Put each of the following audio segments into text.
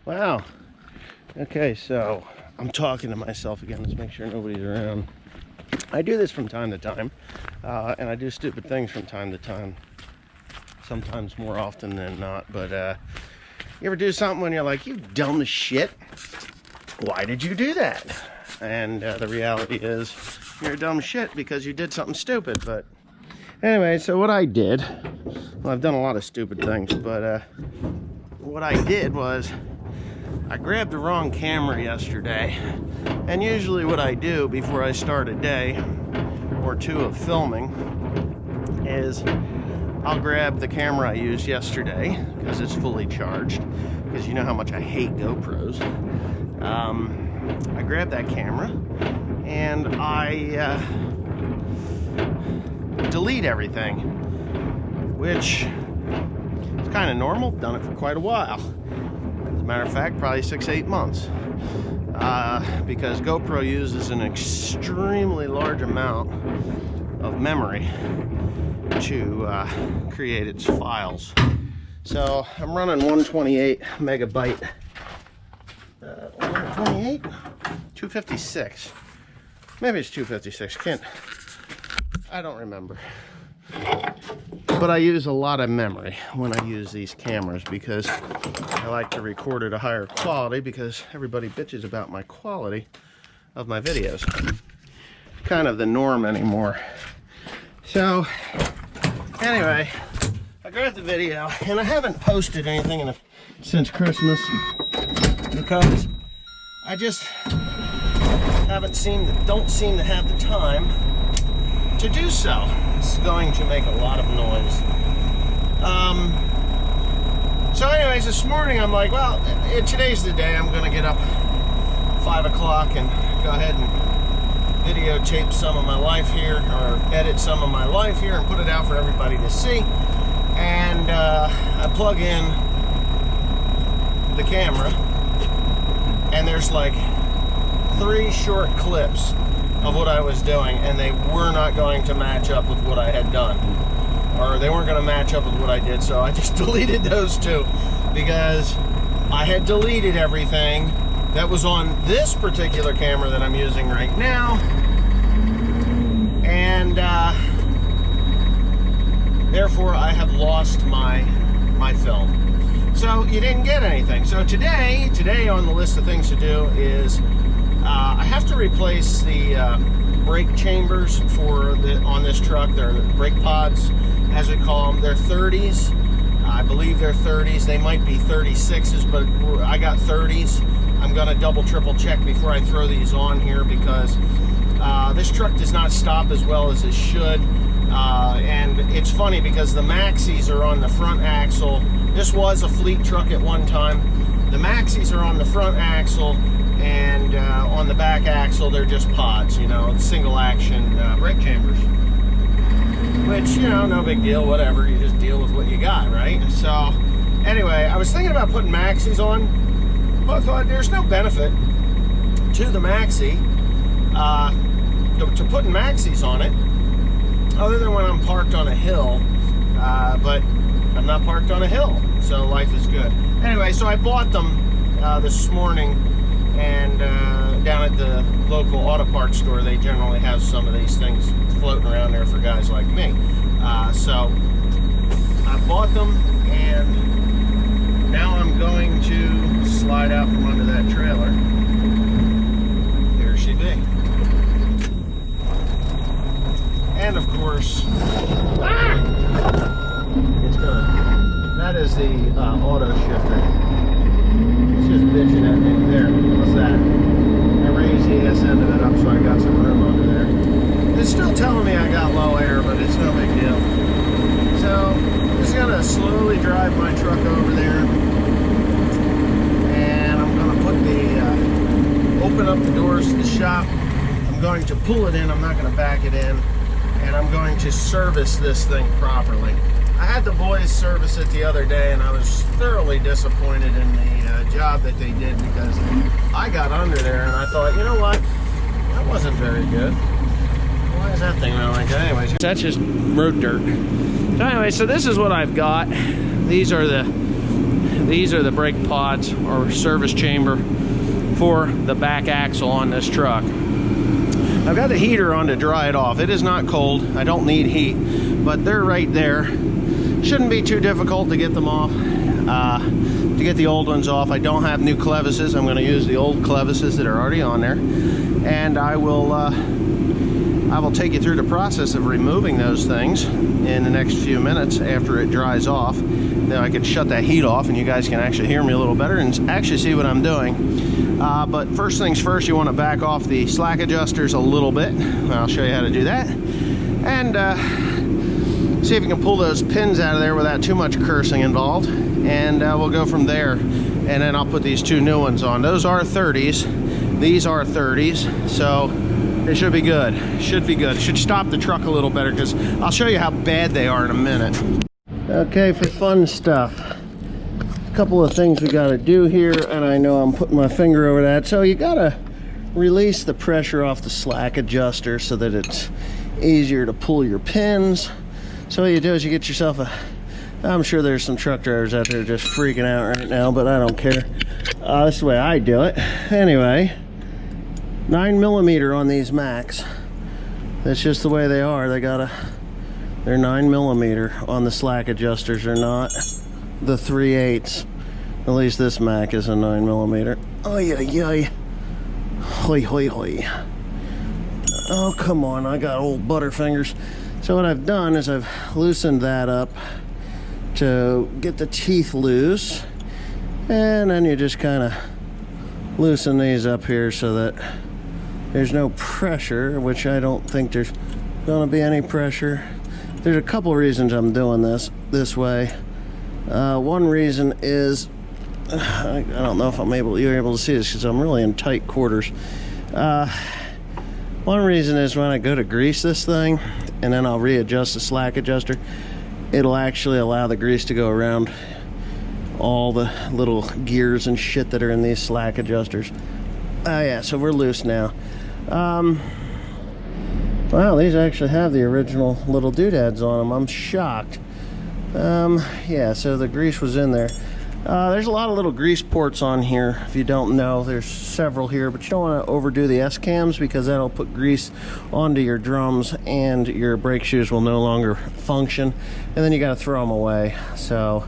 Wow. Okay, so I'm talking to myself again. Let's make sure nobody's around. I do this from time to time, and I do stupid things from time to time. Sometimes more often than not. But you ever do something when you're like, you dumb shit? Why did you do that? And the reality is, you're a dumb shit because you did something stupid. But anyway, so what I did, well, I've done a lot of stupid things, but what I did was I grabbed the wrong camera yesterday. And usually what I do before I start a day or two of filming is I'll grab the camera I used yesterday because it's fully charged, because you know how much I hate GoPros. I grabbed that camera and I delete everything, which is kind of normal. Done it for quite a while. As a matter of fact, probably 6-8 months. Because GoPro uses an extremely large amount of memory to create its files. So I'm running 128 megabyte. 128? 256. Maybe it's 256. I don't remember. But I use a lot of memory when I use these cameras because I like to record at a higher quality, because everybody bitches about my quality of my videos. Kind of the norm anymore. So anyway, I grabbed the video and I haven't posted anything since Christmas because I just don't seem to have the time to do so. It's going to make a lot of noise. So anyways, this morning I'm like, well, today's the day. I'm gonna get up 5 o'clock and go ahead and videotape some of my life here, or edit some of my life here and put it out for everybody to see. And I plug in the camera and there's like 3 short clips of what I was doing, and they were not going to match up with what I had done, or they weren't going to match up with what I did. So I just deleted those 2 because I had deleted everything that was on this particular camera that I'm using right now, and therefore I have lost my film. So you didn't get anything. So today on the list of things to do is I have to replace the brake chambers on this truck. They're brake pods, as we call them. They're 30s. I believe they're 30s. They might be 36s, but I got 30s. I'm going to double, triple check before I throw these on here, because this truck does not stop as well as it should. And it's funny because the maxis are on the front axle. This was a fleet truck at one time. The maxis are on the front axle, and on the back axle they're just pods, you know, single action brake chambers, which, you know, no big deal, whatever, you just deal with what you got, right? So anyway, I was thinking about putting maxis on, but I thought there's no benefit to the maxi, to putting maxis on it, other than when I'm parked on a hill, but I'm not parked on a hill, so life is good. Anyway, so I bought them this morning, and down at the local auto parts store, they generally have some of these things floating around there for guys like me. So I bought them, and now I'm going to slide out from under that trailer. There she be. And of course, that is the auto shifter. It's just bitching at me. There, what's that? I raised the ES end of it up so I got some room under there. It's still telling me I got low air, but it's no big deal. So I'm just gonna slowly drive my truck over there, and I'm gonna put open up the doors to the shop. I'm going to pull it in. I'm not gonna back it in, and I'm going to service this thing properly. I had the boys service it the other day, and I was thoroughly disappointed in the job that they did, because I got under there and I thought, you know what, that wasn't very good. Why is that thing around like that? Anyways, that's just road dirt. So anyway, so this is what I've got. These are the These are the brake pods or service chamber for the back axle on this truck. I've got the heater on to dry it off. It is not cold. I don't need heat, but they're right there. Shouldn't be too difficult to get them off. To get the old ones off, I don't have new clevises. I'm going to use the old clevises that are already on there, and I will take you through the process of removing those things in the next few minutes after it dries off. Then I can shut that heat off and you guys can actually hear me a little better and actually see what I'm doing. But first things first, you want to back off the slack adjusters a little bit. I'll show you how to do that. And see if you can pull those pins out of there without too much cursing involved. And we'll go from there. And then I'll put these two new ones on. Those are 30s. These are 30s. So it should be good. Should be good. Should stop the truck a little better because I'll show you how bad they are in a minute. Okay, for fun stuff. A couple of things we got to do here, and I know I'm putting my finger over that. So you got to release the pressure off the slack adjuster so that it's easier to pull your pins. So what you do is you get yourself a, I'm sure there's some truck drivers out there just freaking out right now, but I don't care. This is the way I do it. Anyway, 9mm on these Macks. That's just the way they are. They're 9mm on the slack adjusters. They're not the 3/8. At least this Mack is a 9mm. Oh yeah. Hoi hoi hoi. Oh come on, I got old butterfingers. So what I've done is I've loosened that up to get the teeth loose, and then you just kind of loosen these up here so that there's no pressure, which I don't think there's gonna be any pressure. There's a couple reasons I'm doing this way. One reason is I don't know if you're able to see this because I'm really in tight quarters. One reason is when I go to grease this thing and then I'll readjust the slack adjuster, it'll actually allow the grease to go around all the little gears and shit that are in these slack adjusters. Oh yeah, so we're loose now. Wow, these actually have the original little doodads on them. I'm shocked. Yeah, so the grease was in there. There's a lot of little grease ports on here. If you don't know, there's several here, but you don't want to overdo the S-cams because that'll put grease onto your drums and your brake shoes will no longer function, and then you got to throw them away. So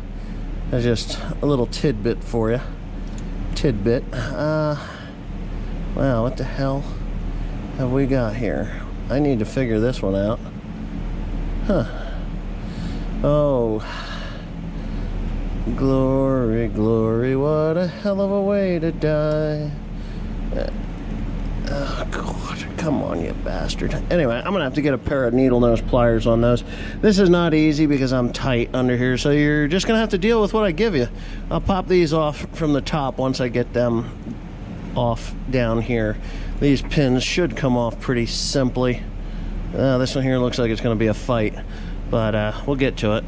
that's just a little tidbit for you. Tidbit. Wow, what the hell have we got here? I need to figure this one out. Huh. Oh. Glory, glory, what a hell of a way to die. Oh, God. Come on, you bastard. Anyway, I'm going to have to get a pair of needle nose pliers on those. This is not easy because I'm tight under here, so you're just going to have to deal with what I give you. I'll pop these off from the top once I get them off down here. These pins should come off pretty simply. This one here looks like it's going to be a fight, but we'll get to it.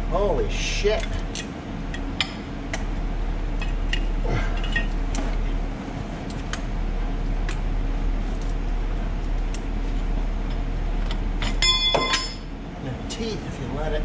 Holy shit. The teeth if you let it.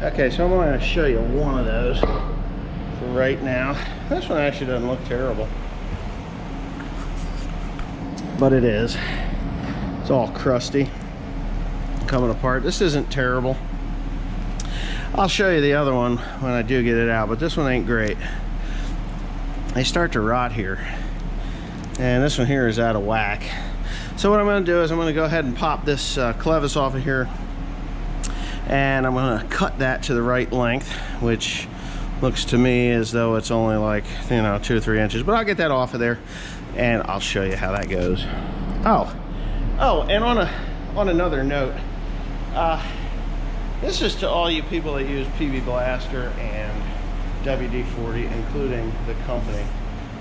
Okay, so I'm going to show you one of those for right now. This one actually doesn't look terrible, but it is. It's all crusty, coming apart. This isn't terrible. I'll show you the other one when I do get it out, but this one ain't great. They start to rot here, and this one here is out of whack. So what I'm going to do is I'm going to go ahead and pop this clevis off of here, and I'm going to cut that to the right length, which looks to me as though it's only like, you know, 2 or 3 inches, but I'll get that off of there and I'll show you how that goes. Oh, and on another note, this is to all you people that use PB Blaster and WD-40, including the company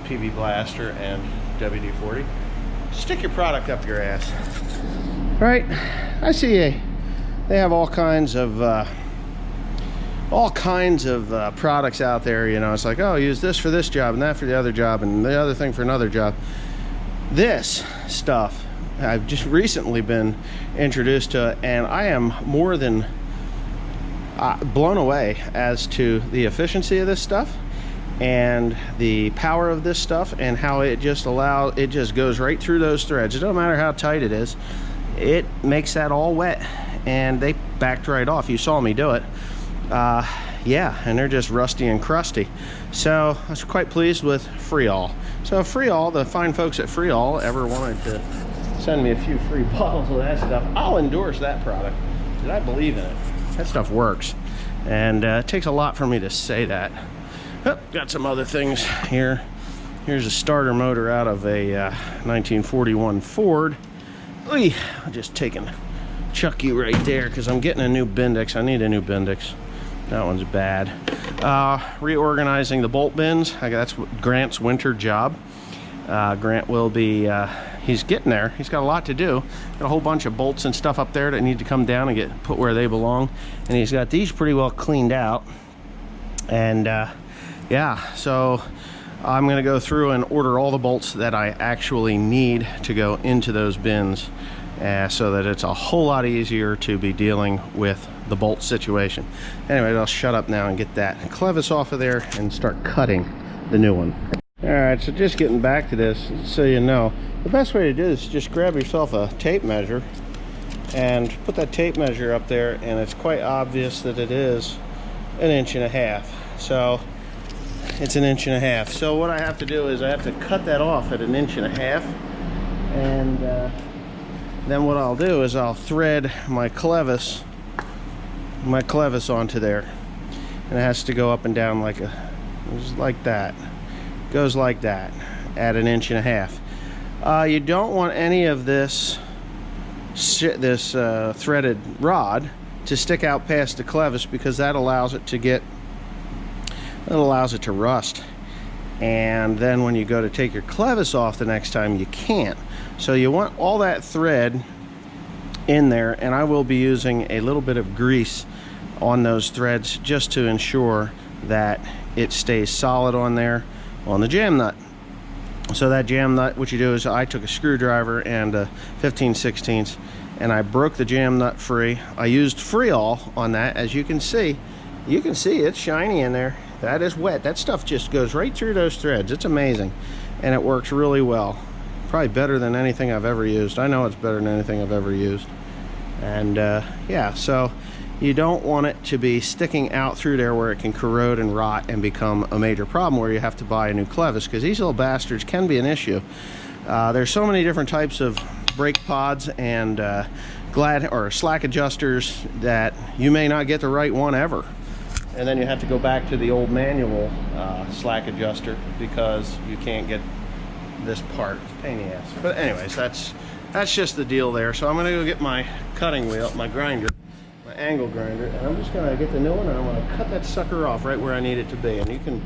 PB Blaster and WD-40. Stick your product up your ass. Right? I see they have all kinds of products out there. You know, it's like, oh, use this for this job and that for the other job and the other thing for another job. This stuff I've just recently been introduced to, and I am more than blown away as to the efficiency of this stuff and the power of this stuff, and how it just goes right through those threads. It don't matter how tight it is, it makes that all wet, and they backed right off. You saw me do it. Yeah, and they're just rusty and crusty. So I was quite pleased with Freeall. So if Freeall, the fine folks at Freeall, ever wanted to send me a few free bottles of that stuff, I'll endorse that product, because I believe in it. That stuff works, and it takes a lot for me to say that. Oh, got some other things here. Here's a starter motor out of a 1941 Ford. Oy, I'm just taking chuck you right there because I'm getting a new Bendix. I need a new Bendix. That one's bad. Reorganizing the bolt bins. That's Grant's winter job. Grant will be, he's getting there. He's got a lot to do. Got a whole bunch of bolts and stuff up there that need to come down and get put where they belong. And he's got these pretty well cleaned out. And yeah, so I'm gonna go through and order all the bolts that I actually need to go into those bins, so that it's a whole lot easier to be dealing with the bolt situation. Anyway, I'll shut up now and get that clevis off of there and start cutting the new one. All right, so just getting back to this, so you know, the best way to do this is just grab yourself a tape measure and put that tape measure up there, and it's quite obvious that it is 1.5 inches. So it's 1.5 inches. So what I have to do is I have to cut that off at 1.5 inches, and then what I'll do is I'll thread my clevis onto there, and it has to go up and down just like that. Goes like that at 1.5 inches. You don't want any of this threaded rod to stick out past the clevis, because that allows it to rust. And then when you go to take your clevis off the next time, you can't. So you want all that thread in there, and I will be using a little bit of grease on those threads just to ensure that it stays solid on there on the jam nut. So that jam nut, what you do is I took a screwdriver and a 15/16 and I broke the jam nut free. I used Freol on that. As you can see it's shiny in there. That is wet. That stuff just goes right through those threads. It's amazing, and it works really well. Probably better than anything I've ever used. I know it's better than anything I've ever used. And yeah, so you don't want it to be sticking out through there where it can corrode and rot and become a major problem where you have to buy a new clevis, because these little bastards can be an issue. There's so many different types of brake pods and slack adjusters that you may not get the right one ever, and then you have to go back to the old manual slack adjuster because you can't get this part. It's a pain in the ass. But anyways, that's just the deal there. So I'm gonna go get my cutting wheel, my grinder, my angle grinder, and I'm just gonna get the new one and I'm gonna cut that sucker off right where I need it to be, and you can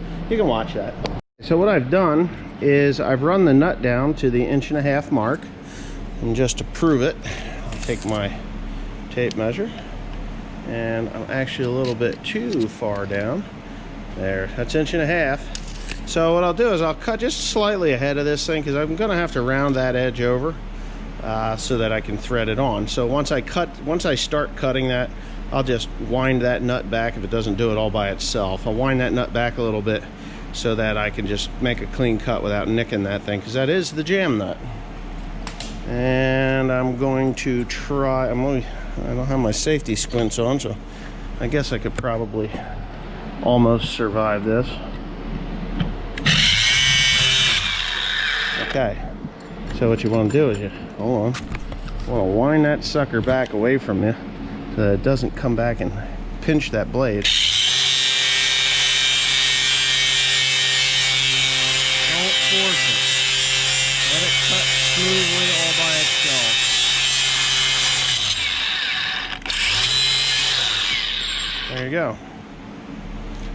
watch that. So what I've done is I've run the nut down to the 1.5" mark, and just to prove it, I'll take my tape measure, and I'm actually a little bit too far down. There, that's 1.5". So what I'll do is I'll cut just slightly ahead of this thing, because I'm gonna have to round that edge over so that I can thread it on. So once I start cutting that, I'll just wind that nut back if it doesn't do it all by itself. I'll wind that nut back a little bit so that I can just make a clean cut without nicking that thing, because that is the jam nut. And I'm going to try, I don't have my safety squints on, so I guess I could probably almost survive this. Okay, so what you want to do is you want to wind that sucker back away from you so that it doesn't come back and pinch that blade. Don't force it. Let it cut smoothly all by itself. There you go.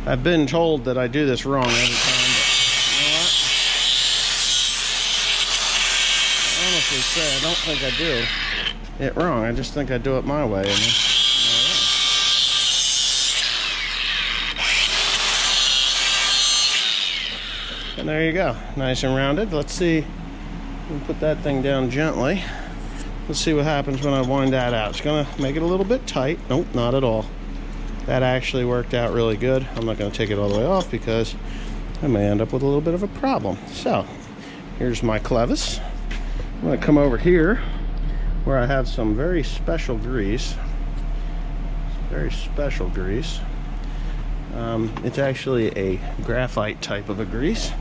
I've been told that I do this wrong every time. Say I don't think I do it wrong. I just think I do it my way. And there you go, nice and rounded. Let's see. We'll put that thing down gently. Let's see what happens when I wind that out. It's gonna make it a little bit tight. Nope, not at all. That actually worked out really good. I'm not gonna take it all the way off because I may end up with a little bit of a problem. So here's my clevis. I'm going to come over here where I have some very special grease. It's actually a graphite type of a grease.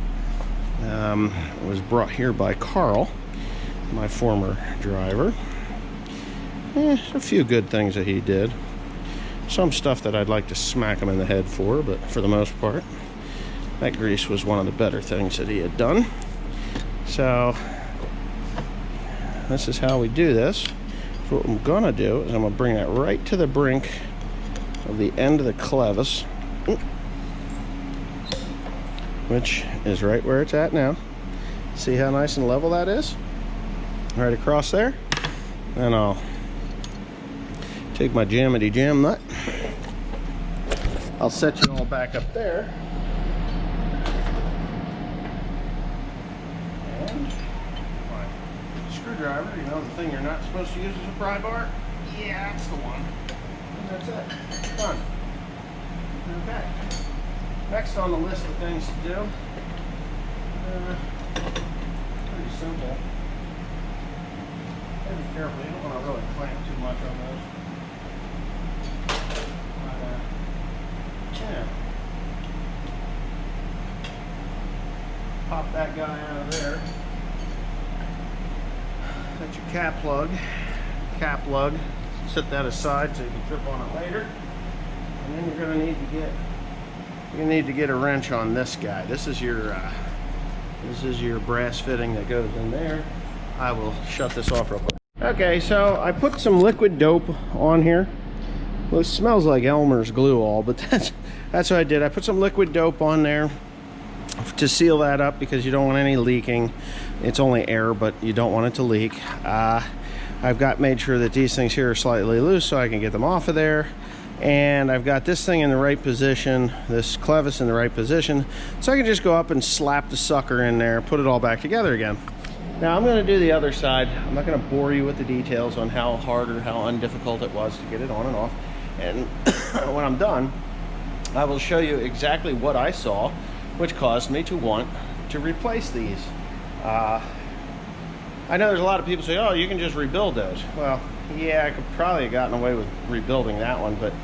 It was brought here by Carl, my former driver. A few good things that he did. Some stuff that I'd like to smack him in the head for, but for the most part, that grease was one of the better things that he had done. So this is how we do this. So what I'm gonna do is I'm gonna bring that right to the brink of the end of the clevis, which is right where it's at now. See how nice and level that is? Right across there. And I'll take my jammity jam nut. I'll set you all back up there. Screwdriver, you know, the thing you're not supposed to use as a pry bar? Yeah, that's the one. And that's it. Done. Okay. Next on the list of things to do, pretty simple. Be careful, you don't want to really clamp too much on those. Yeah. Pop that guy out of there. That's your cap lug. Set that aside so you can trip on it later. And then you're going to need to get a wrench on this guy. This is your brass fitting that goes in there. I will shut this off real quick. Okay, so I put some liquid dope on here. Well, it smells like Elmer's glue all, but that's what I did. I put some liquid dope on there to seal that up because you don't want any leaking. It's only air, but you don't want it to leak. I've got made sure that these things here are slightly loose so I can get them off of there. And I've got this thing in the right position, this clevis in the right position, so I can just go up and slap the sucker in there, put it all back together again. Now I'm going to do the other side. I'm not going to bore you with the details on how hard or how undifficult it was to get it on and off. And when I'm done, I will show you exactly what I saw, which caused me to want to replace these. I know there's a lot of people say, oh, you can just rebuild those. Well, yeah, I could probably have gotten away with rebuilding that one, but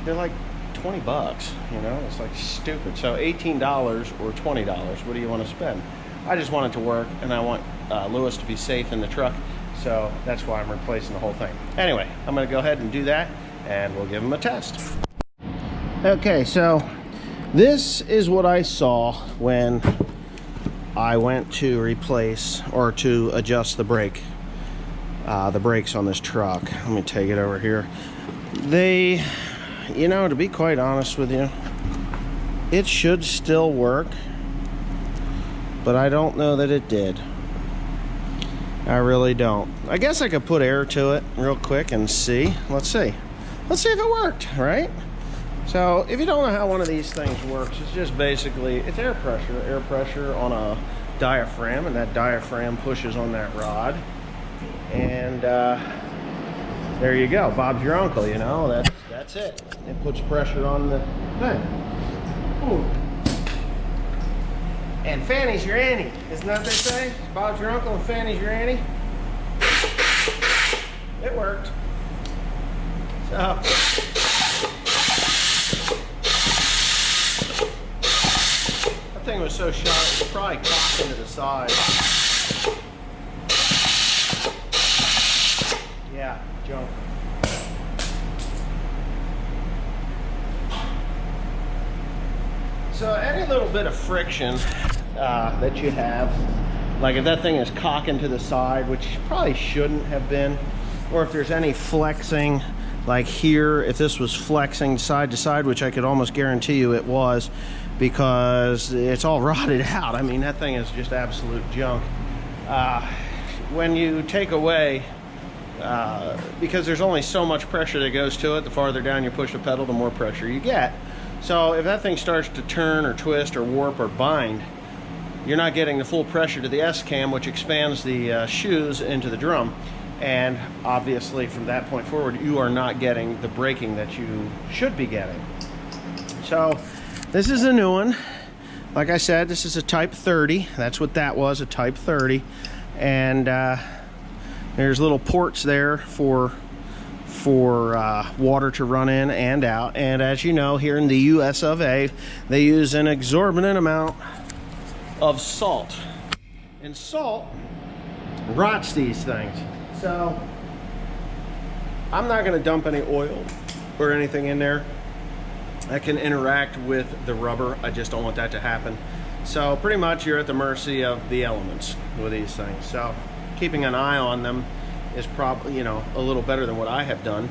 they're like 20 bucks, you know, it's like stupid. So $18 or $20, what do you want to spend? I just want it to work, and I want Lewis to be safe in the truck, so that's why I'm replacing the whole thing. Anyway, I'm going to go ahead and do that, and we'll give him a test. Okay, so this is what I saw when I went to replace or to adjust the brakes on this truck. Let me take it over here. They, you know, to be quite honest with you, it should still work, but I don't know that it did. I really don't. I guess I could put air to it real quick and see. Let's see if it worked, right? So if you don't know how one of these things works, it's just basically, it's air pressure on a diaphragm, and that diaphragm pushes on that rod. And there you go, Bob's your uncle, you know, that's it. It puts pressure on the thing. Ooh. And Fanny's your auntie, isn't that what they say? Bob's your uncle and Fanny's your auntie. It worked. So that thing was so shot, it was probably cocked into the side. Yeah, junk. So any little bit of friction that you have, like if that thing is cocking to the side, which probably shouldn't have been, or if there's any flexing, like here, if this was flexing side to side, which I could almost guarantee you it was, because it's all rotted out. I mean, that thing is just absolute junk. When you take away, because there's only so much pressure that goes to it, the farther down you push the pedal, the more pressure you get. So if that thing starts to turn or twist or warp or bind, you're not getting the full pressure to the S-cam, which expands the shoes into the drum. And obviously from that point forward, you are not getting the braking that you should be getting. So this is a new one. Like I said, this is a Type 30. That's what that was, a Type 30. And there's little ports there for water to run in and out. And as you know, here in the US of A, they use an exorbitant amount of salt. And salt rots these things. So I'm not going to dump any oil or anything in there that can interact with the rubber. I just don't want that to happen. So pretty much you're at the mercy of the elements with these things. So keeping an eye on them is probably, you know, a little better than what I have done,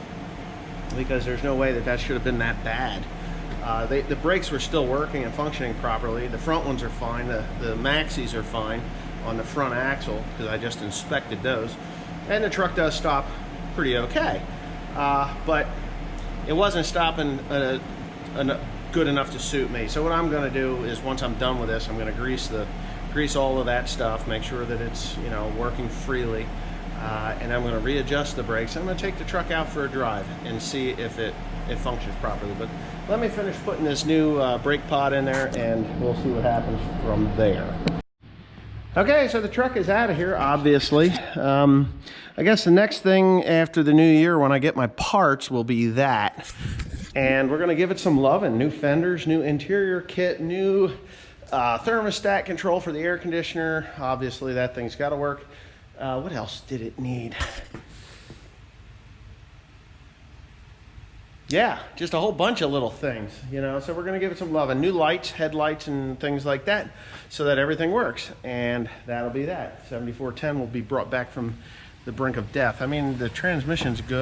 because there's no way that that should have been that bad. The brakes were still working and functioning properly. The front ones are fine. The maxis are fine on the front axle, because I just inspected those. And the truck does stop pretty okay. But it wasn't stopping good enough to suit me. So what I'm going to do is, once I'm done with this, I'm going to grease all of that stuff, make sure that it's, you know, working freely. And I'm going to readjust the brakes. I'm going to take the truck out for a drive and see if it functions properly. But let me finish putting this new brake pod in there, and we'll see what happens from there. Okay, so the truck is out of here, obviously. I guess the next thing after the new year, when I get my parts, will be that. And we're going to give it some love, and new fenders, new interior kit, new thermostat control for the air conditioner. Obviously, that thing's got to work. What else did it need? Yeah, just a whole bunch of little things, you know. So we're going to give it some love, and new lights, headlights, and things like that, so that everything works. And that'll be that. 7410 will be brought back from the brink of death. I mean, the transmission's good.